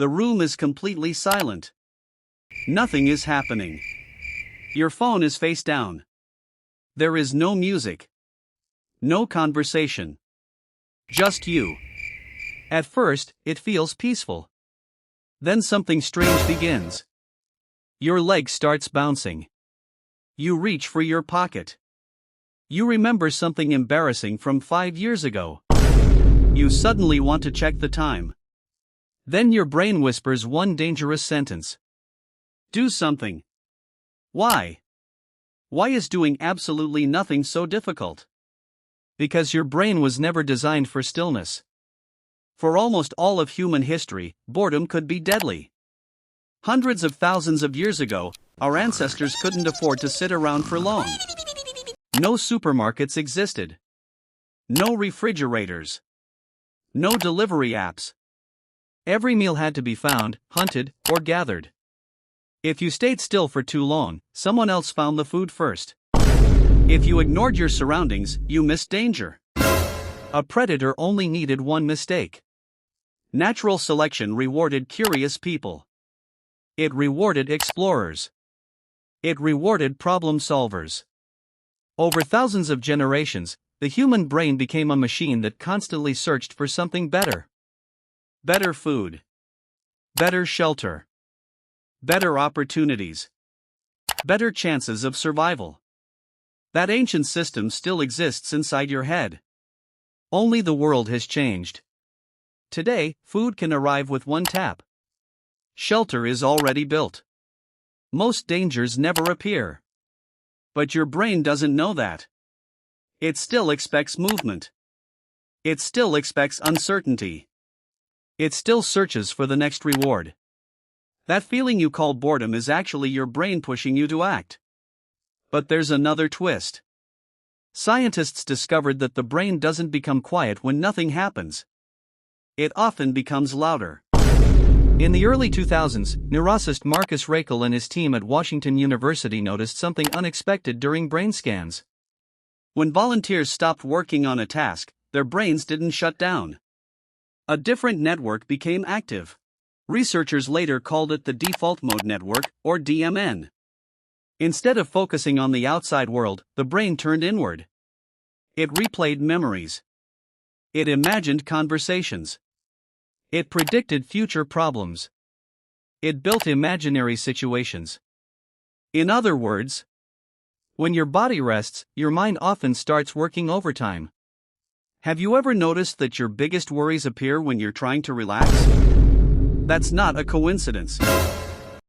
The room is completely silent. Nothing is happening. Your phone is face down. There is no music. No conversation. Just you. At first, it feels peaceful. Then something strange begins. Your leg starts bouncing. You reach for your pocket. You remember something embarrassing from 5 years ago. You suddenly want to check the time. Then your brain whispers one dangerous sentence. Do something. Why? Why is doing absolutely nothing so difficult? Because your brain was never designed for stillness. For almost all of human history, boredom could be deadly. Hundreds of thousands of years ago, our ancestors couldn't afford to sit around for long. No supermarkets existed. No refrigerators. No delivery apps. Every meal had to be found, hunted, or gathered. If you stayed still for too long, someone else found the food first. If you ignored your surroundings, you missed danger. A predator only needed one mistake. Natural selection rewarded curious people. It rewarded explorers. It rewarded problem solvers. Over thousands of generations, the human brain became a machine that constantly searched for something better. Better food. Better shelter. Better opportunities. Better chances of survival. That ancient system still exists inside your head. Only the world has changed. Today, food can arrive with one tap. Shelter is already built. Most dangers never appear. But your brain doesn't know that. It still expects movement. It still expects uncertainty. It still searches for the next reward. That feeling you call boredom is actually your brain pushing you to act. But there's another twist. Scientists discovered that the brain doesn't become quiet when nothing happens. It often becomes louder. In the early 2000s, neuroscientist Marcus Raichle and his team at Washington University noticed something unexpected during brain scans. When volunteers stopped working on a task, their brains didn't shut down. A different network became active. Researchers later called it the default mode network, or DMN. Instead of focusing on the outside world, the brain turned inward. It replayed memories. It imagined conversations. It predicted future problems. It built imaginary situations. In other words, when your body rests, your mind often starts working overtime. Have you ever noticed that your biggest worries appear when you're trying to relax? That's not a coincidence.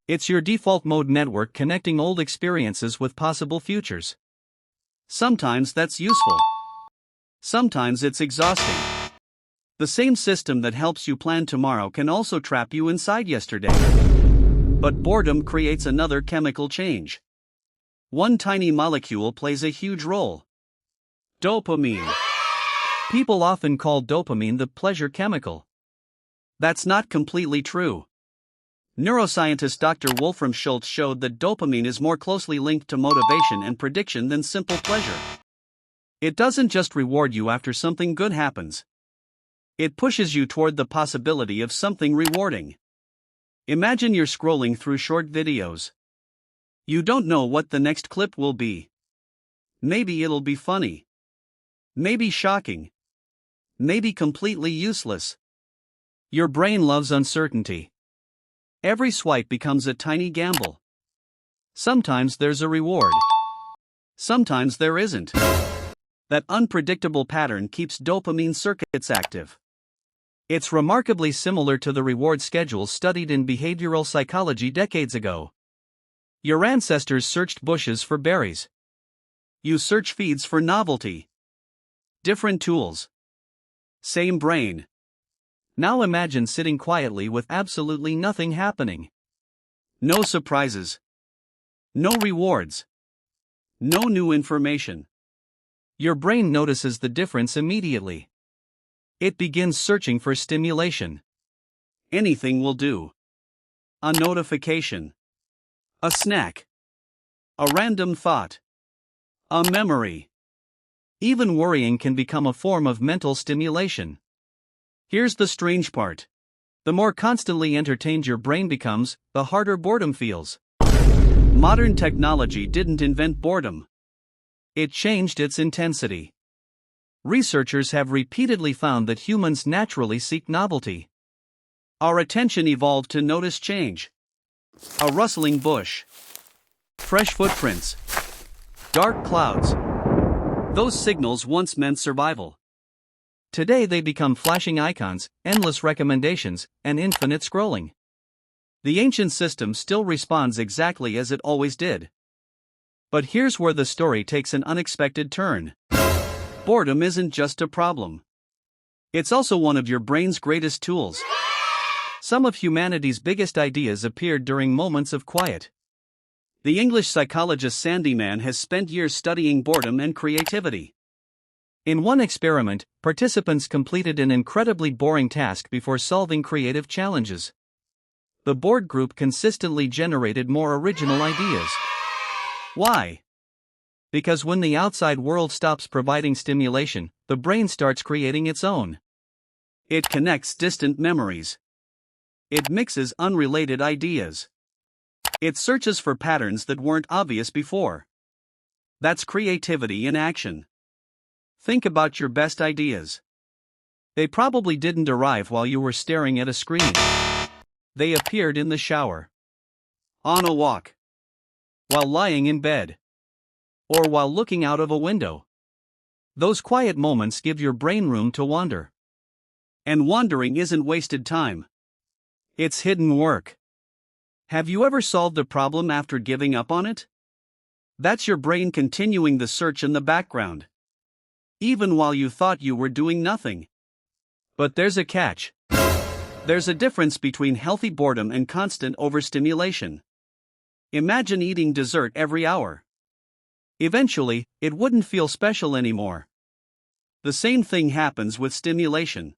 It's your default mode network connecting old experiences with possible futures. Sometimes that's useful. Sometimes it's exhausting. The same system that helps you plan tomorrow can also trap you inside yesterday. But boredom creates another chemical change. One tiny molecule plays a huge role. Dopamine. People often call dopamine the pleasure chemical. That's not completely true. Neuroscientist Dr. Wolfram Schultz showed that dopamine is more closely linked to motivation and prediction than simple pleasure. It doesn't just reward you after something good happens. It pushes you toward the possibility of something rewarding. Imagine you're scrolling through short videos. You don't know what the next clip will be. Maybe it'll be funny. Maybe shocking. Maybe completely useless. Your brain loves uncertainty. Every swipe becomes a tiny gamble. Sometimes there's a reward. Sometimes there isn't. That unpredictable pattern keeps dopamine circuits active. It's remarkably similar to the reward schedules studied in behavioral psychology decades ago. Your ancestors searched bushes for berries. You search feeds for novelty. Different tools. Same brain. Now imagine sitting quietly with absolutely nothing happening. No surprises. No rewards. No new information. Your brain notices the difference immediately. It begins searching for stimulation. Anything will do. A notification. A snack. A random thought. A memory. Even worrying can become a form of mental stimulation. Here's the strange part. The more constantly entertained your brain becomes, the harder boredom feels. Modern technology didn't invent boredom. It changed its intensity. Researchers have repeatedly found that humans naturally seek novelty. Our attention evolved to notice change. A rustling bush. Fresh footprints. Dark clouds. Those signals once meant survival. Today they become flashing icons, endless recommendations, and infinite scrolling. The ancient system still responds exactly as it always did. But here's where the story takes an unexpected turn. Boredom isn't just a problem. It's also one of your brain's greatest tools. Some of humanity's biggest ideas appeared during moments of quiet. The English psychologist Sandeman has spent years studying boredom and creativity. In one experiment, participants completed an incredibly boring task before solving creative challenges. The bored group consistently generated more original ideas. Why? Because when the outside world stops providing stimulation, the brain starts creating its own. It connects distant memories. It mixes unrelated ideas. It searches for patterns that weren't obvious before. That's creativity in action. Think about your best ideas. They probably didn't arrive while you were staring at a screen. They appeared in the shower, on a walk, while lying in bed, or while looking out of a window. Those quiet moments give your brain room to wander. And wandering isn't wasted time. It's hidden work. Have you ever solved a problem after giving up on it? That's your brain continuing the search in the background, even while you thought you were doing nothing. But there's a catch. There's a difference between healthy boredom and constant overstimulation. Imagine eating dessert every hour. Eventually, it wouldn't feel special anymore. The same thing happens with stimulation.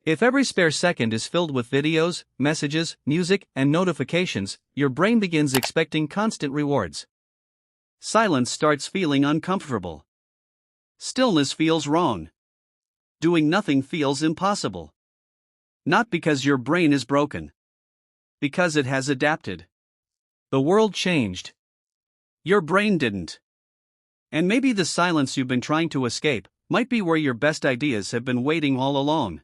If every spare second is filled with videos, messages, music, and notifications, your brain begins expecting constant rewards. Silence starts feeling uncomfortable. Stillness feels wrong. Doing nothing feels impossible. Not because your brain is broken. Because it has adapted. The world changed. Your brain didn't. And maybe the silence you've been trying to escape might be where your best ideas have been waiting all along.